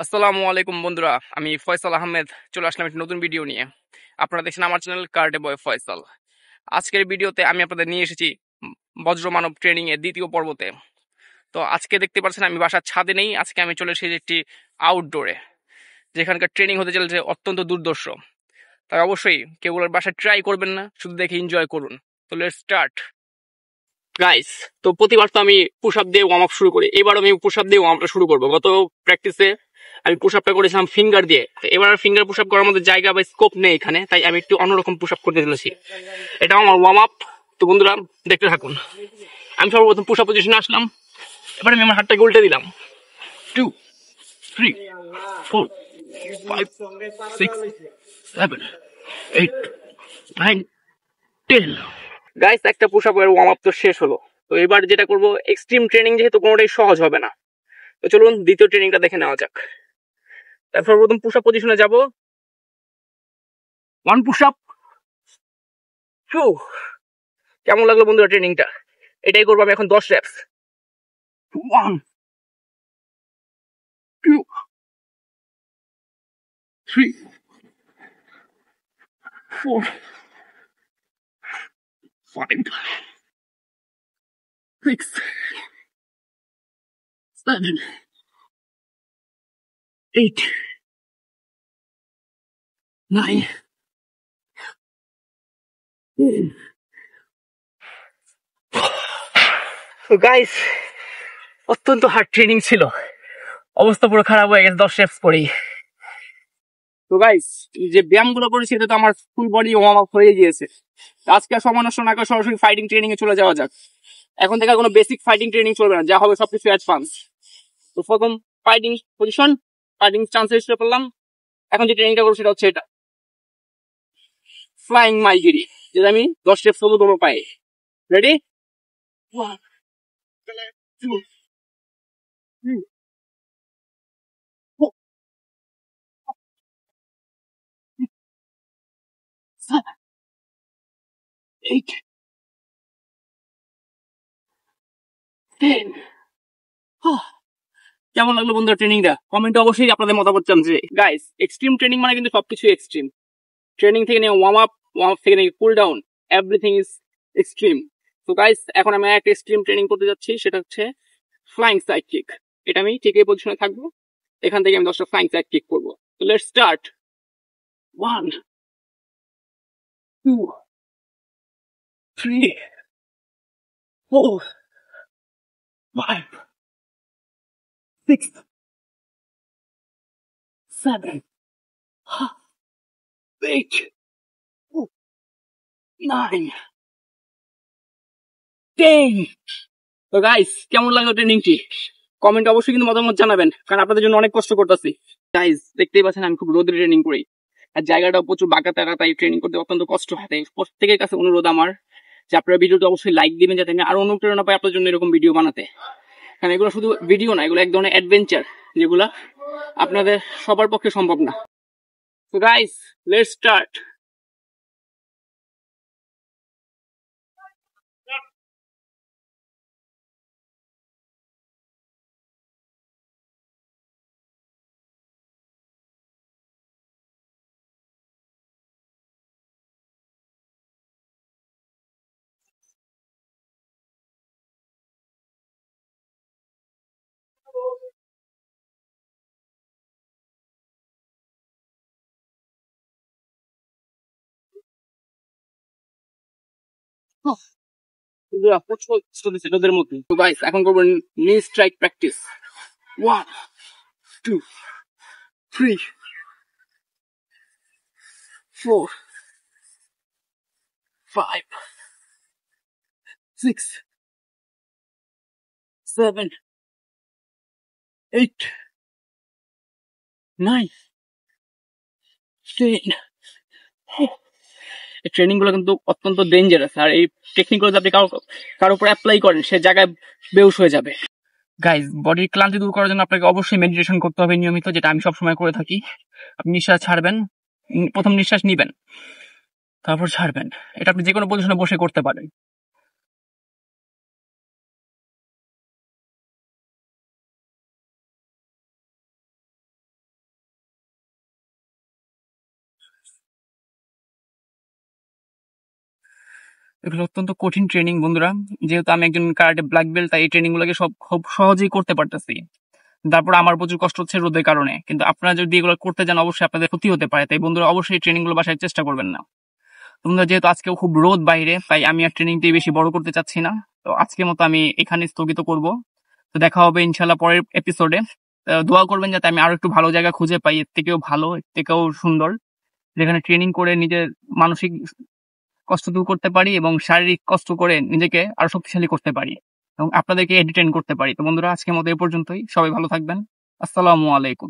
আসসালামু আলাইকুম বন্ধুরা, আমি ফয়সাল আহমেদ চলে আসলাম একটি নতুন ভিডিও নিয়ে। আপনারা দেখছেন আমার চ্যানেল কার্ডে বয় ফয়সাল। আজকের ভিডিওতে আমি আপনাদের নিয়ে এসেছি বজ্র মানব ট্রেনিং এর দ্বিতীয় পর্বতে। তো আজকে দেখতে পাচ্ছেন আমি বাসার ছাদে নেই, আজকে আমি চলে এসেছি একটি আউটডোরে, যেখানকার ট্রেনিং হতে চলেছে অত্যন্ত দুর্ধর্ষ। তাই অবশ্যই কেউ ওর বাসায় ট্রাই করবেন না, শুধু দেখে এনজয় করুন। তো লেটস স্টার্ট গাইস। তো প্রতিবার তো আমি পুশ আপ দিয়ে ওয়ার্ম আপ শুরু করি, এবার আমি পুশ আপ দিয়ে ওয়ার্ম আপটা শুরু করবো। গত প্র্যাকটিসে আমি পুশ আপটা করেছিলাম ফিঙ্গার দিয়ে, এবার ফিঙ্গার পুশ আপ করার মধ্যে জায়গা বা স্কোপ নেই এখানে, তাই আমি একটু অন্যরকম পুশ আপ করতে চলেছি। এটা আমার ওয়ার্ম আপ। তো বন্ধুরা দেখতে থাকুন। আমি সর্বপ্রথম পুশ আপ পজিশনে আসলাম, এবার আমি আমার হাতটাকে উল্টে দিলাম। 2 3 4 5 6 7 8 9 10। গাইস, একটা পুশ আপ এর ওয়ার্ম আপ তো শেষ হলো। তো এবার যেটা করব, এক্সট্রিম ট্রেনিং যেহেতু কোনোটাই সহজ হবে না, তো চলুন দ্বিতীয় ট্রেনিংটা দেখে নেওয়া যাক। তারপর প্রথম পুশ আপ পজিশনে যাব। 1 পুশ আপ। কেমন লাগলো বন্ধুরা ট্রেনিংটা? এটাই করবো আমি এখন 10 রেপস। 1 2 3 4 5 6 7 8 9 10। তো গাইস, অত্যন্ত হার্ড ট্রেনিং ছিল, অবস্থা পুরো খারাপ হয়ে গেছে 10 রেপস পরেই। তো গাইস, যে ব্যায়ামগুলো করেছি এতে তো আমার ফুল বডি ওয়ার্ম আপ হয়ে গিয়েছে। আজকে আর সময় নষ্ট না করে সরাসরি ফাইটিং ট্রেনিং এ চলে যাওয়া যাক। এখন থেকে কোনো বেসিক ফাইটিং ট্রেনিং চলবে না, যা হবে সবকিছু অ্যাডভান্স। তো প্রথম fighting position, fighting chance register করলাম। এখন যে ট্রেনিংটা করবো সেটা হচ্ছে এটা, ফ্লাইং মাইগিরি, যেটা আমি 10 রেপস করবো তোমার পায়ে। রেডি? 1 2 3 4 7 8 10। কেমন লাগলো বন্ধুরা ট্রেনিংটা? কমেন্টে অবশ্যই আপনাদের মতামত জানতে। গাইস, এক্সট্রিম ট্রেনিং মানে কিন্তু সবকিছু এক্সট্রিম। ট্রেনিং থেকে নিয়ে ওয়ার্ম আপ, ওয়ার্ম আপ থেকে নিয়ে cool down, everything is extreme. তো গাইস, এখন আমি একটা এক্সট্রিম ট্রেনিং করতে যাচ্ছি, সেটা হচ্ছে ফ্লাইং সাইড কিক। এটা আমি ঠিক এই পজিশনে থাকবো, এখান থেকে আমি 10টা ফ্লাইং সাইড কিক করবো। তো লেটস স্টার্ট। 1 2 3 4 5 6 7 8 9 10। তো গাইস, কেমন লাগলো ট্রেনিংটি? কমেন্ট অবশ্যই কিন্তু মতামত জানাবেন, কারণ আপনাদের জন্য অনেক কষ্ট করতেছি। গাইস, দেখতেই পাচ্ছেন আমি খুব রোদে ট্রেনিং করি, আর জায়গাটাও প্রচুর বাঁকা টাকা, তাই ট্রেনিং করতে অত্যন্ত কষ্ট হয়। তাই প্রত্যেকের কাছে অনুরোধ আমার যে আপনারা ভিডিওটা অবশ্যই লাইক দিবেন, যাতে আমি আরো অনুপ্রেরণা পাই আপনার জন্য এরকম ভিডিও বানাতে। কারণ এগুলো শুধু ভিডিও না, এগুলো এক ধরনের অ্যাডভেঞ্চার, যেগুলা আপনাদের সবার পক্ষে সম্ভব না। তো গাইস, লেটস স্টার্ট। প্রচুর চলতেছে রোদের মধ্যে। তো গাইস, এখন করবো নি স্ট্রাইক প্র্যাকটিস। 1 2 3 4 5 6 7 8 9 10। এই ট্রেনিং গুলো কিন্তু অত্যন্ত ডেঞ্জারাস, আর এই টেকনিক গুলো যদি আপনি কারোর উপর অ্যাপ্লাই করেন, সে জায়গায় বেহুশ হয়ে যাবে। গাইজ, বডির ক্লান্তি দূর করার জন্য আপনাকে অবশ্যই মেডিটেশন করতে হবে নিয়মিত, যেটা আমি সবসময় করে থাকি। আপনি নিঃশ্বাস ছাড়বেন, প্রথম নিঃশ্বাস নিবেন, তারপর ছাড়বেন। এটা আপনি যে কোনো পজিশনে বসে করতে পারেন। এগুলো অত্যন্ত কঠিন ট্রেনিং বন্ধুরা। যেহেতু আমি একজন কারাটে ব্ল্যাক বেল্ট, তাই এই ট্রেনিং গুলোকে সব খুব সহজেই করতে পারতেছি। তারপর আমার প্রচুর কষ্ট হচ্ছে রোদের কারণে, কিন্তু আপনারা যদি এগুলো করতে যান অবশ্যই আপনাদের ক্ষতি হতে পারে। তাই বন্ধুরা অবশ্যই ট্রেনিং গুলো বাসায় চেষ্টা করবেন না। তোমরা যেহেতু আজকেও খুব রোদ বাইরে, তাই আমি আর ট্রেনিংটি বেশি বড় করতে চাচ্ছি না। তো আজকের মতো আমি এখানে স্থগিত করব। তো দেখা হবে ইনশাল্লাহ পরের এপিসোডে। দোয়া করবেন যাতে আমি আরো একটু ভালো জায়গা খুঁজে পাই, এর থেকেও ভালো, এর থেকেও সুন্দর, যেখানে ট্রেনিং করে নিজের মানসিক কষ্ট দূর করতে পারি এবং শারীরিক কষ্ট করে নিজেকে আরো শক্তিশালী করতে পারি এবং আপনাদেরকে এন্টারটেইন করতে পারি। তো বন্ধুরা আজকের মতো এ পর্যন্তই। সবাই ভালো থাকবেন। আসসালামু আলাইকুম।